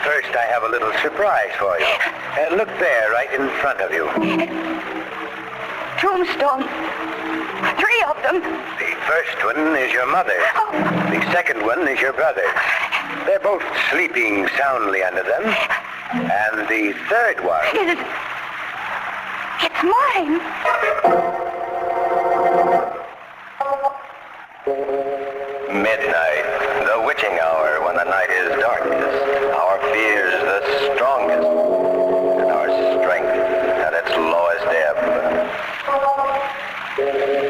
First, I have a little surprise for you. Look there, right in front of you. Tombstone. 3 of them. The first one is your mother. The second one is your brother. They're both sleeping soundly under them. And the third one... It's mine. Midnight, the witching hour when the night is darkest, our fears the strongest, and our strength at its lowest ebb.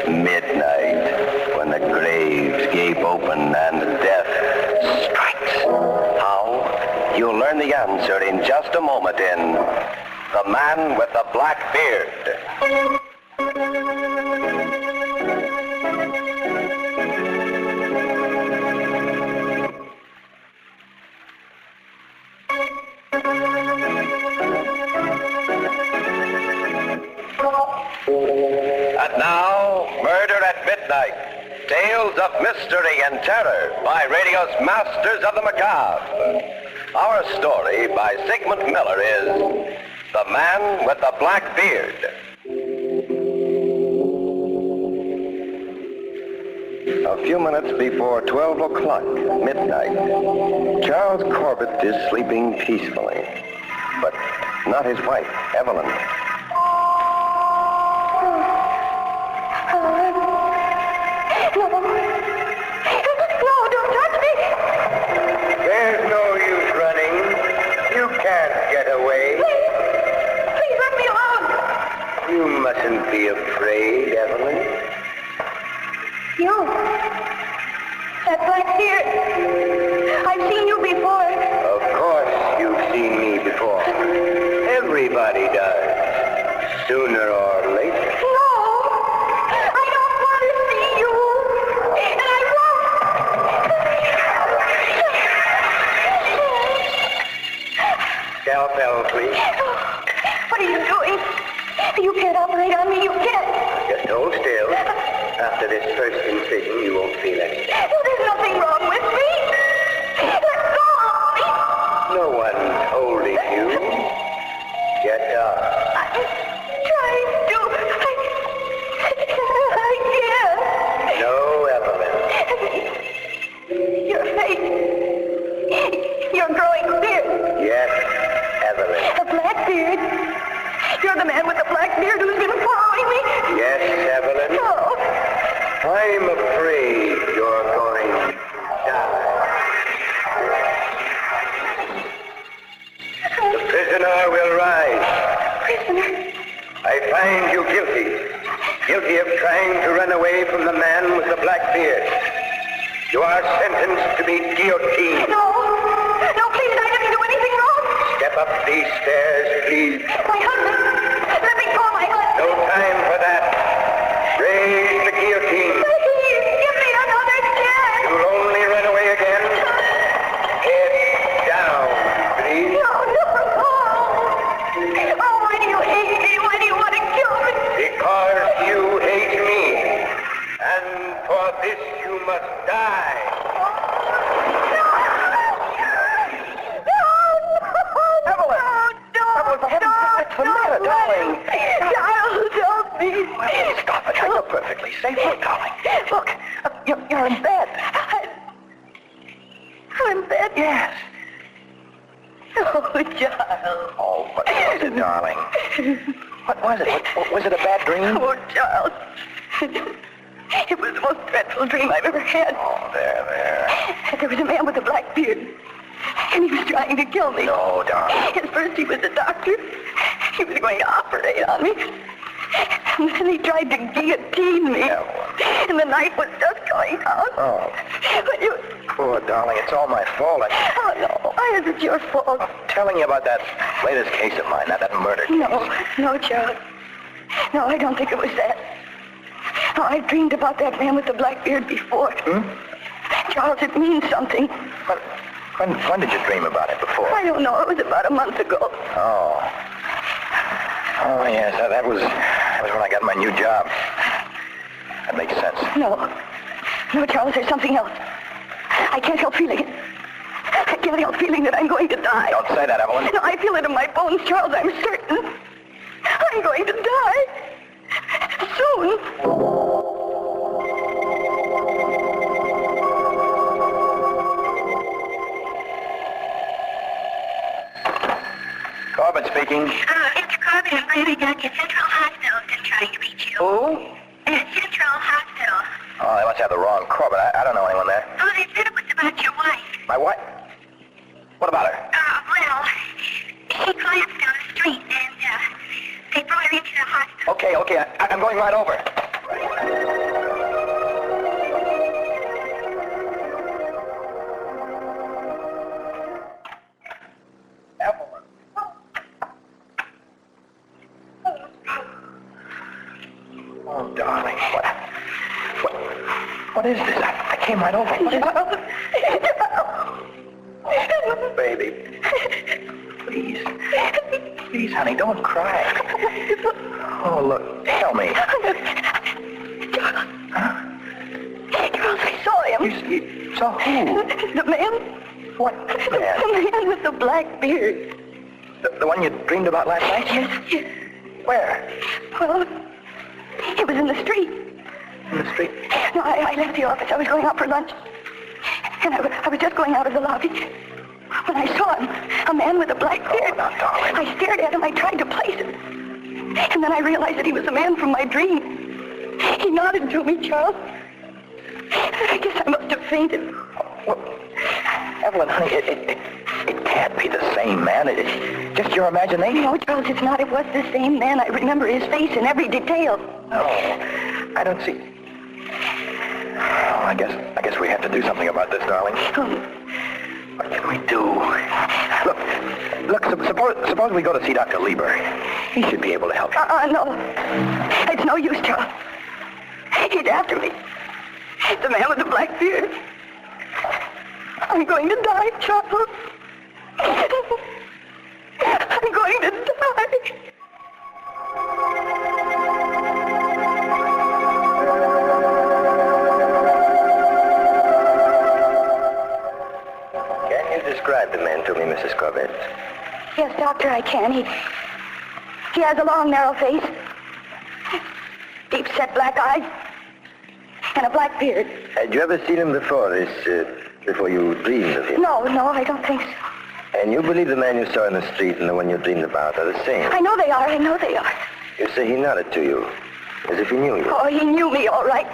Midnight, when the graves gape open and death strikes. How? You'll learn the answer in just a moment in The Man with the Black Beard. And now, Murder at Midnight, Tales of Mystery and Terror by radio's Masters of the Macabre. Our story by Sigmund Miller is The Man with the Black Beard. A few minutes before 12 o'clock, midnight, Charles Corbett is sleeping peacefully, but not his wife, Evelyn. No, don't touch me. There's no use running. You can't get away. Please let me alone. You mustn't be afraid, Evelyn. You. That black beard. I've seen you before. Of course you've seen me before. Everybody does. Sooner or later. No. I don't want to see you. And I won't. Scalpel, please. What are you doing? You can't operate on me. You can't. Just hold still. After this first incision, you won't feel anything. There's nothing wrong with me. Let go of me. No one's holding you. Get up. I'm trying to. I can't. No, Evelyn. Your face. Your growing beard. Yes, Evelyn. The black beard. You're the man with the black beard who's been following me. Yes, Evelyn. No. I'm afraid you're going to die. The prisoner will rise. Prisoner. I find you guilty. Guilty of trying to run away from the man with the black beard. You are sentenced to be guillotined. No. No, please, I didn't do anything wrong. Step up these stairs, please. My husband. Let me call my husband. No time for that. Raise the guillotine. Please, give me another chance. You'll only run away again. Head down, please. No. Oh, why do you hate me? Why do you want to kill me? Because you hate me. And for this you must die. What's the matter, darling? Giles, help me. Stop it. You're perfectly safe, darling. Look, You're in bed. I'm in bed. Yes. Oh, Giles. Oh, what was it, darling? What was it? Was it a bad dream? Oh, Giles. It was the most dreadful dream I've ever had. Oh, there. There was a man with a black beard, and he was trying to kill me. No, darling. At first he was a doctor. He was going to operate on me. And then he tried to guillotine me. And the knife was just going out. Oh. But you... Poor darling, it's all my fault. Oh, no. Why is it your fault? I'm telling you about that latest case of mine, that murder case. No, Charles. No, I don't think it was that. No, I've dreamed about that man with the black beard before. Charles, it means something. When did you dream about it before? I don't know. It was about a month ago. Oh, yes, that was when I got my new job. That makes sense. No, Charles, there's something else. I can't help feeling it. I can't help feeling that I'm going to die. Don't say that, Evelyn. No, I feel it in my bones, Charles. I'm certain. I'm going to die. Soon. Corbett speaking. Mr. Corbett, I'm Brady Duck at Central Hospital. Been trying to reach you. Who? Central Hospital. Oh, they must have the wrong Corbett. I don't know anyone there. Oh, they said it was about your wife. My what? What about her? Well, she collapsed down the street, and, they brought her into the hospital. Okay. I'm going right over. Evelyn. Oh, darling, what is this? I came right over. What is it? Baby. Please, honey, don't cry. Oh, look, tell me. Charles, I saw him. You saw who? The man. What man? The man with the black beard. The one you dreamed about last night? Yes. Where? Well, he was in the street. In the street? No, I left the office. I was going out for lunch. And I was just going out of the lobby when I saw him, a man with a black beard. Oh, now, darling. I stared at him. I tried to place him. And then I realized that he was the man from my dream. He nodded to me, Charles. I guess I must have fainted. Well, Evelyn, honey, it can't be the same man. It's just your imagination. No, Charles, it's not. It was the same man. I remember his face in every detail. No, I don't see. Oh, I guess we have to do something about this, darling. What can we do? Look, suppose we go to see Dr. Lieber. He should be able to help you. No. It's no use, Charles. He's after me. The man with the black beard. I'm going to die, Charles. I'm going to die. Can you describe the man to me, Mrs. Corbett? Yes, Doctor, I can. He has a long, narrow face, deep-set black eyes, and a black beard. Had you ever seen him before before you dreamed of him? No, I don't think so. And you believe the man you saw in the street and the one you dreamed about are the same? I know they are. You say he nodded to you, as if he knew you. Oh, he knew me, all right.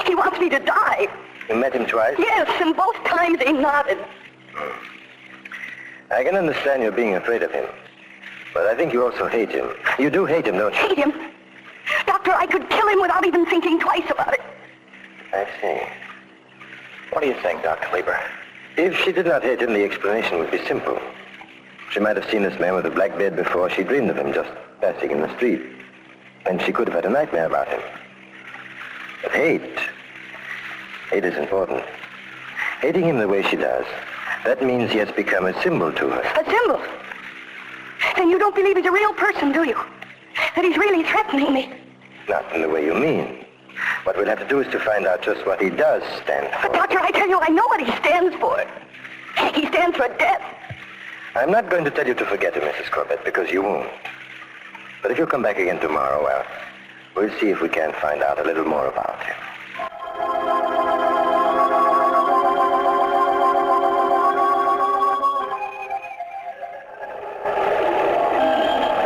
He wants me to die. You met him twice? Yes, and both times he nodded. I can understand your being afraid of him. But I think you also hate him. You do hate him, don't you? Hate him? Doctor, I could kill him without even thinking twice about it. I see. What do you think, Dr. Lieber? If she did not hate him, the explanation would be simple. She might have seen this man with a black beard before she dreamed of him just passing in the street. And she could have had a nightmare about him. But hate is important. Hating him the way she does, that means he has become a symbol to her. A symbol? Then you don't believe he's a real person, do you? That he's really threatening me? Not in the way you mean. What we'll have to do is to find out just what he does stand for. But, Doctor, I tell you, I know what he stands for. He stands for death. I'm not going to tell you to forget him, Mrs. Corbett, because you won't. But if you'll come back again tomorrow, well, we'll see if we can't find out a little more about him.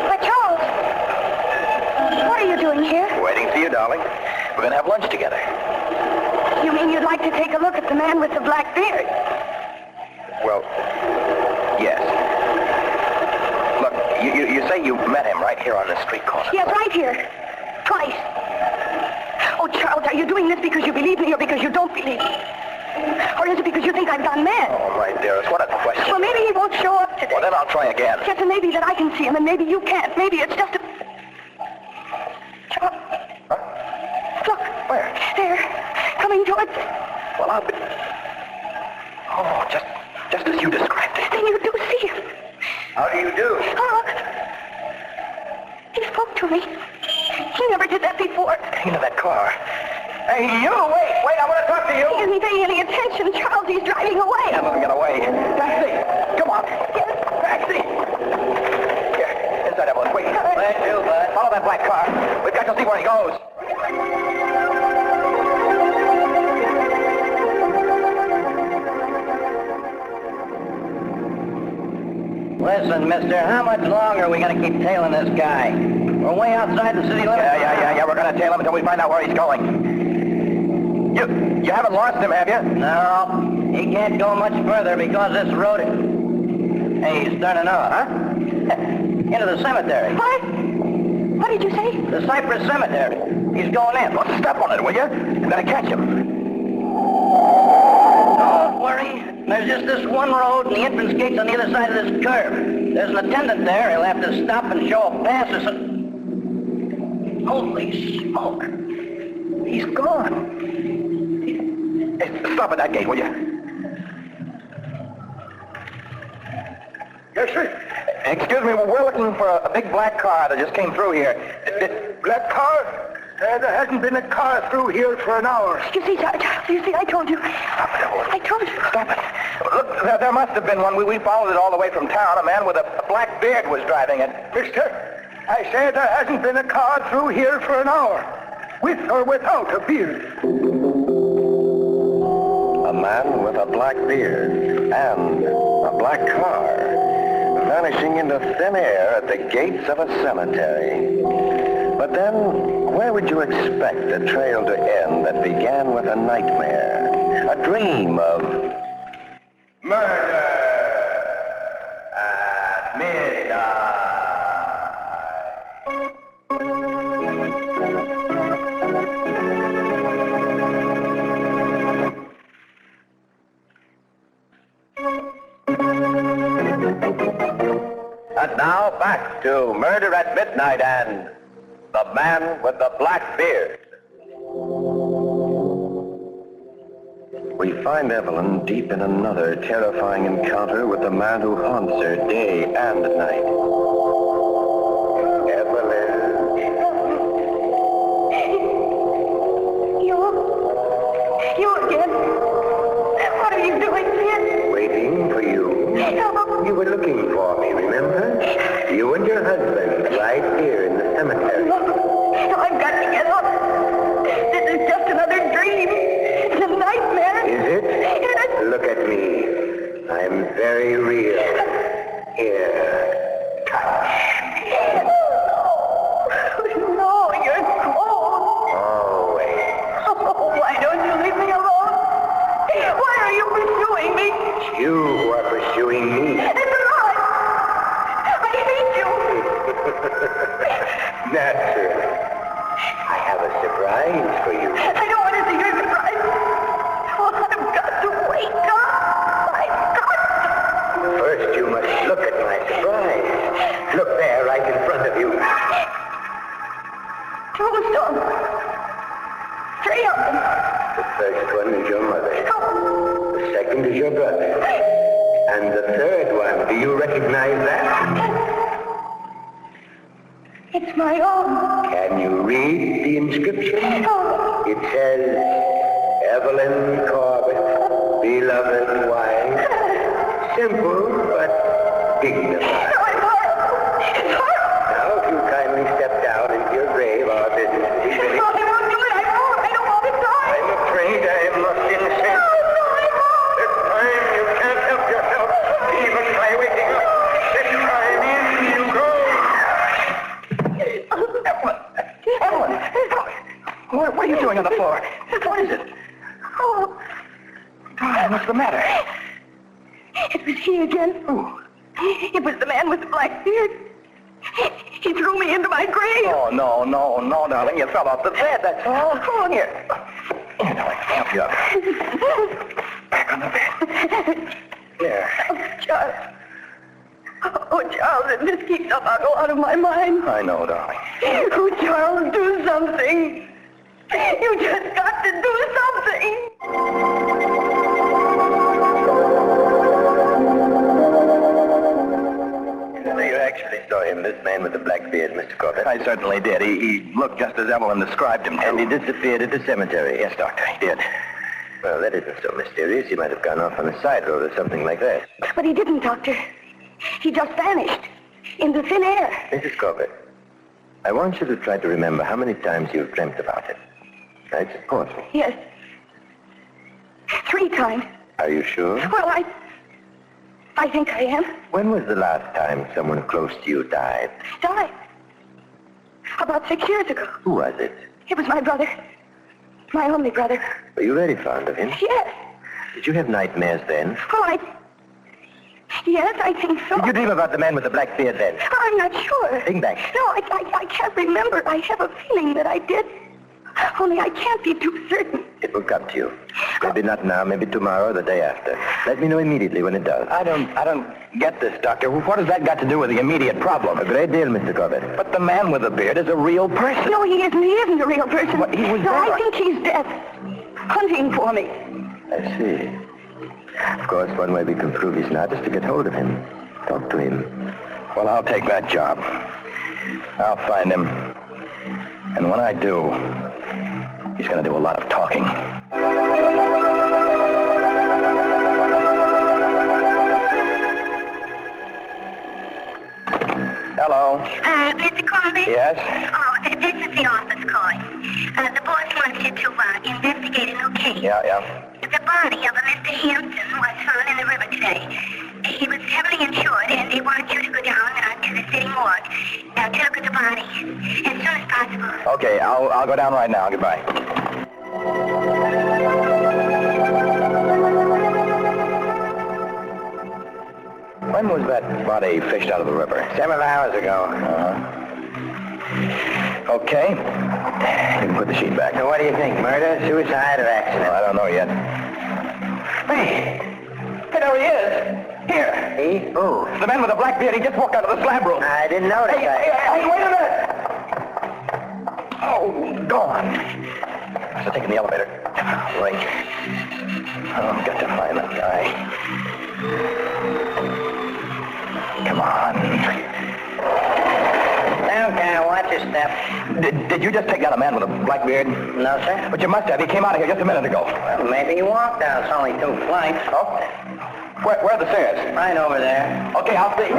But, Charles, what are you doing here? Waiting for you, darling. We're going to have lunch together. You mean you'd like to take a look at the man with the black beard? Well, yes. Look, you say you met him right here on the street corner. Yes, right here. Twice. Oh, Charles, are you doing this because you believe me or because you don't believe me? Or is it because you think I've gone mad? Oh, my dearest, what a question. Well, maybe he won't show up today. Well, then I'll try again. Yes, and maybe that I can see him, and maybe you can't. Maybe it's just a... Charles. Huh? Look. Where? There. Coming towards us. Well, I'll be... Oh, just as you described it. Then you do see him. How do you do? Oh. He spoke to me. He never did that before. Get into that car. Hey, you! Wait, I want to talk to you! He isn't paying any attention. Charles, he's driving away. Yeah, let him get away. Listen, mister, how much longer are we going to keep tailing this guy? We're way outside the city limits. Yeah, we're going to tail him until we find out where he's going. You haven't lost him, have you? No, he can't go much further because this road... Hey, he's turning off. Huh? Into the cemetery. What? What did you say? The Cypress Cemetery. He's going in. Well, step on it, will you? I'm going to catch him. Don't worry. There's just this one road, and the entrance gate's on the other side of this curve. There's an attendant there. He'll have to stop and show a pass or something. Holy smoke. He's gone. Hey, stop at that gate, will you? Yes, sir. Excuse me, we're looking for a big black car that just came through here. Black car? There hasn't been a car through here for an hour. You see, Charles, I told you. I told you. Stop it. Look, there must have been one. We followed it all the way from town. A man with a black beard was driving it. Mister, I say there hasn't been a car through here for an hour, with or without a beard. A man with a black beard and a black car vanishing into thin air at the gates of a cemetery. But then, where would you expect a trail to end that began with a nightmare? A dream of murder at midnight. And now back to Murder at Midnight and The Man with the Black Beard. We find Evelyn deep in another terrifying encounter with the man who haunts her day and night. Evelyn. You again? What are you doing here? Waiting for you. You were looking for me, remember? You and your husband right here in the cemetery. No, I've got to get up. This is just another dream. It's a nightmare. Is it? Yes. Look at me. I'm very real. Here. Touch. No, you're cold. Always. Oh, why don't you leave me alone? Why are you pursuing me? It's you who are pursuing me. It's a lie. I hate you. Naturally. I have a surprise for you. I don't want to see your surprise. Oh, I've got to wake up. I've got to. First, you must look at my surprise. Look there, right in front of you. Tombstone. 3 of them. The first one is your mother. Oh. The second is your brother. And the third one, do you recognize that? It's my own. Can you read the inscription? Oh. It says, Evelyn Corbett, beloved wife. Simple, but dignified. No, it's horrible. It's horrible. Now, if you kindly step down into your grave, our business will be finished. No, I won't do it. I won't. I don't want to die. I'm afraid I am lost in sin. No, I won't. This time you can't help yourself, even by waking up. This time in you go. Evelyn! What are you doing on the floor? What is it? Oh, Darling, what's the matter? it was he again. Who? It was the man with the black beard. He threw me into my grave. Oh, no, darling. You fell off the bed, that's all. Come on here. Here, darling, help you up. Back on the bed. There. Oh, Charles. Oh, Charles, if this keeps up, I'll go out of my mind. I know, darling. Oh, Charles, do something. You just got to do something. So you actually saw him, this man with the black beard, Mr. Corbett? I certainly did. He looked just as Evelyn described him to. And he disappeared at the cemetery? Yes, Doctor, he did. Well, that isn't so mysterious. He might have gone off on a side road or something like that. But he didn't, Doctor. He just vanished into thin air. Mrs. Corbett, I want you to try to remember how many times you've dreamt about it. Now, it's important. Yes. 3 times. Are you sure? Well, I think I am. When was the last time someone close to you died? Died. About 6 years ago. Who was it? It was my brother. My only brother. Were you very fond of him? Yes. Did you have nightmares then? Oh, Yes, I think so. Did you dream about the man with the black beard then? I'm not sure. Think back. No, I can't remember. I have a feeling that I did. Only I can't be too certain. It will come to you. Maybe not now, maybe tomorrow or the day after. Let me know immediately when it does. I don't get this, Doctor. What has that got to do with the immediate problem? A great deal, Mr. Corbett. But the man with the beard is a real person. No, he isn't. He isn't a real person. What, he was no, there. I think he's dead. Hunting for me. I see. Of course, one way we can prove he's not is to get hold of him. Talk to him. Well, I'll take that job. I'll find him. And when I do, he's going to do a lot of talking. Hello. Mr. Corbett? Yes? Oh, this is the office calling. The boss wants you to investigate a new case. Yeah. The body of a Mr. Hampton was found in the river today. He was heavily insured, and they want you to go down to the city morgue to look at the body as soon as possible. Okay, I'll go down right now. Goodbye. When was that body fished out of the river? Several hours ago. Okay. You can put the sheet back. So what do you think? Murder, suicide, or accident? I don't know yet. Hey, there he is. Here. He? Who? The man with the black beard. He just walked out of the slab room. I didn't notice. Hey, wait a minute. Oh, gone. Must have taken the elevator. Right. Oh, I've got to find that guy. Come on. Okay, watch your step. Did you just take down a man with a black beard? No, sir. But you must have. He came out of here just a minute ago. Well, maybe you walked down. It's only 2 flights. Oh? Where are the stairs? Right over there. Okay, I'll see.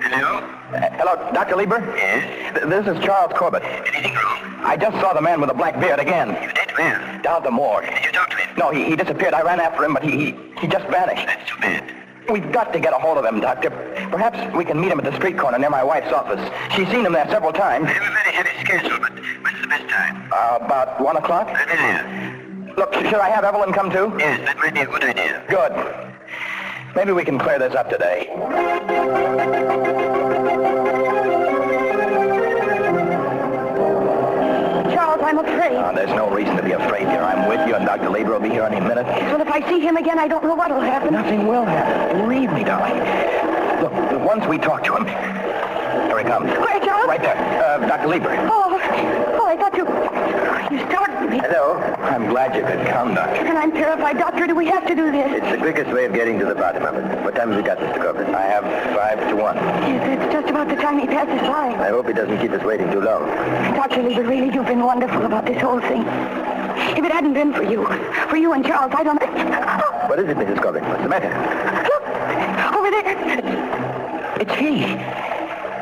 Hello? Hello, Dr. Lieber? Yes? This is Charles Corbett. Anything wrong? I just saw the man with the black beard again. You did? Where? Down at the morgue. Did you talk to him? No, he disappeared. I ran after him, but he just vanished. That's too bad. We've got to get a hold of him, Doctor. Perhaps we can meet him at the street corner near my wife's office. She's seen him there several times. I have a very heavy schedule, but when's the best time? About 1 o'clock? That is it. Look, should I have Evelyn come too? Yes, that might be a good idea. Good. Maybe we can clear this up today. Charles, I'm afraid. There's no reason to be afraid here. I'm with you, and Dr. Lieber will be here any minute. Well, if I see him again, I don't know what'll happen. Nothing will happen. Believe me, darling. Look, once we talk to him... Here he comes. Where, Charles? Right there. Dr. Lieber. Oh, I thought you startled me. Hello? I'm glad you could come, Doctor. And I'm terrified. Doctor, do we have to do this? It's the quickest way of getting to the bottom of it. What time have we got, Mr. Corbett? I have 5 to 1. Yes, it's just about the time he passes by. I hope he doesn't keep us waiting too long. Dr. Lieber, really, you've been wonderful about this whole thing. If it hadn't been for you and Charles, I don't... What is it, Mrs. Corbett? What's the matter? Look, over there. It's he.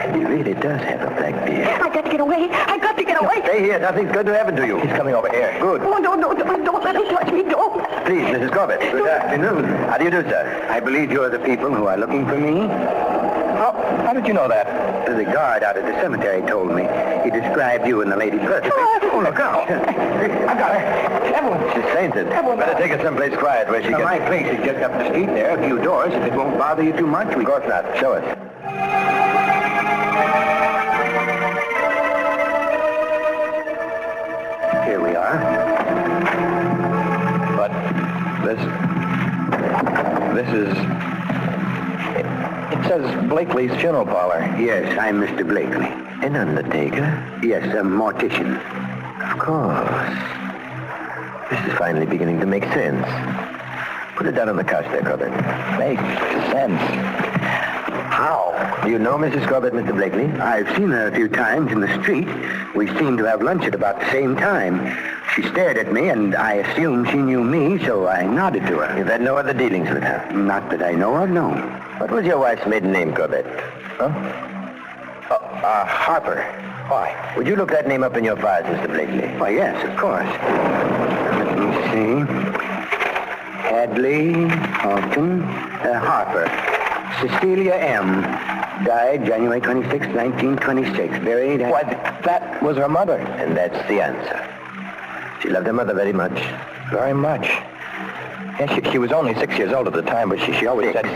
He really does have a black beard. I've got to get away. I've got to get away. Stay here. Nothing's going to happen to you. He's coming over here. Good. Oh, no, don't let him touch me. Don't. Please, Mrs. Corbett. Good afternoon. How do you do, sir? I believe you're the people who are looking for me. How did you know that? The guard out at the cemetery told me. He described you and the lady perfectly. Oh, look out. I've got her. Evelyn. She's fainted. Better take her someplace quiet where she can... My place is just up the street there, a few doors. If it won't bother you too much, Of course not. Show us. Here we are. But this is... It says Blakely's funeral parlor. Yes, I'm Mr. Blakely. An undertaker? Yes, a mortician. Of course. This is finally beginning to make sense. Put it down on the couch there, Corbett. Makes sense. How? Do you know Mrs. Corbett, Mr. Blakely? I've seen her a few times in the street. We seemed to have lunch at about the same time. She stared at me, and I assumed she knew me, so I nodded to her. You've had no other dealings with her? Not that I know of, no. What was your wife's maiden name, Corbett? Huh? Harper. Why? Would you look that name up in your files, Mr. Blakely? Why, yes, of course. Let me see. Hadley, Halton, Harper. Cecilia M. Died January 26, 1926. Buried... Why, that was her mother. And that's the answer. She loved her mother very much. Very much. Yeah, she was only 6 years old at the time, but she always said...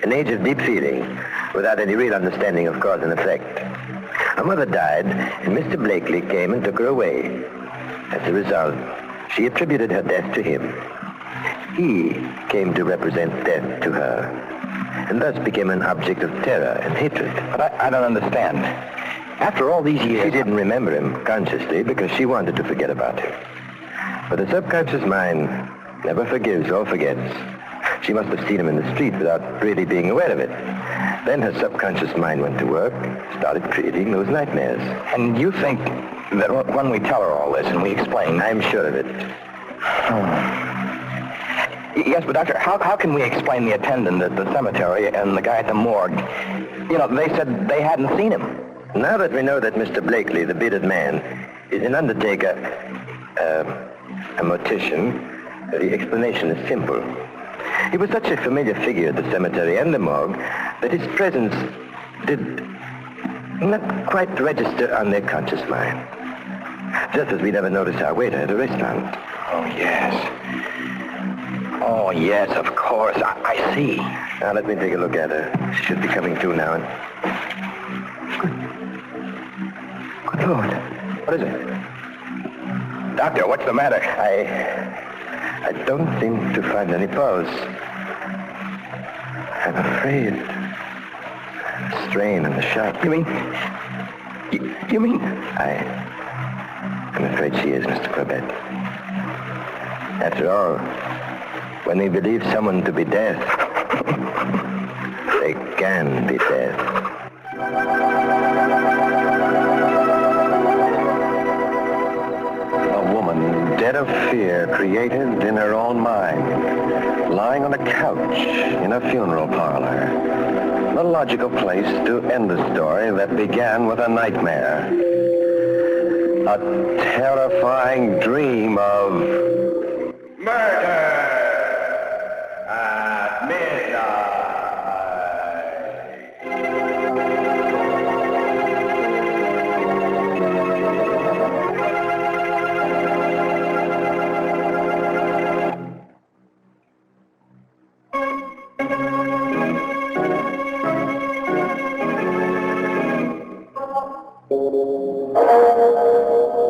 An age of deep feeling, without any real understanding of cause and effect. Her mother died, and Mr. Blakely came and took her away. As a result, she attributed her death to him. He came to represent death to her, and thus became an object of terror and hatred. But I don't understand. After all these years... She didn't remember him consciously because she wanted to forget about him. But the subconscious mind never forgives or forgets. She must have seen him in the street without really being aware of it. Then her subconscious mind went to work, started creating those nightmares. And you think that when we tell her all this and we explain... I'm sure of it. Yes, but Doctor, how can we explain the attendant at the cemetery and the guy at the morgue? You know, they said they hadn't seen him. Now that we know that Mr. Blakely, the bearded man, is an undertaker, a mortician, the explanation is simple. He was such a familiar figure at the cemetery and the morgue that his presence did not quite register on their conscious mind. Just as we never noticed our waiter at a restaurant. Oh, yes. Oh, yes, of course. I see. Now, let me take a look at her. She should be coming to now. Good Lord. What is it? Doctor, what's the matter? I don't seem to find any pulse. I'm afraid. The strain and the shock. You mean... You mean... I'm afraid she is, Mr. Corbett. After all, when they believe someone to be dead, they can be dead. A woman dead of fear, created in her own mind, lying on a couch in a funeral parlor. The logical place to end the story that began with a nightmare. A terrifying dream of murder at midnight.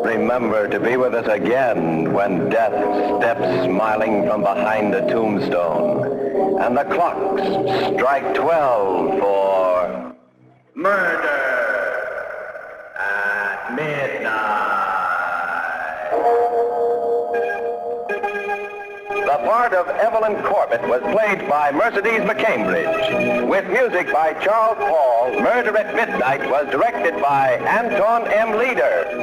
Remember to be with us again when death steps smiling from behind the tombstone and the clocks strike 12 for murder at midnight. The part of Evelyn Corbett was played by Mercedes McCambridge. With music by Charles Paul, Murder at Midnight was directed by Anton M. Leader.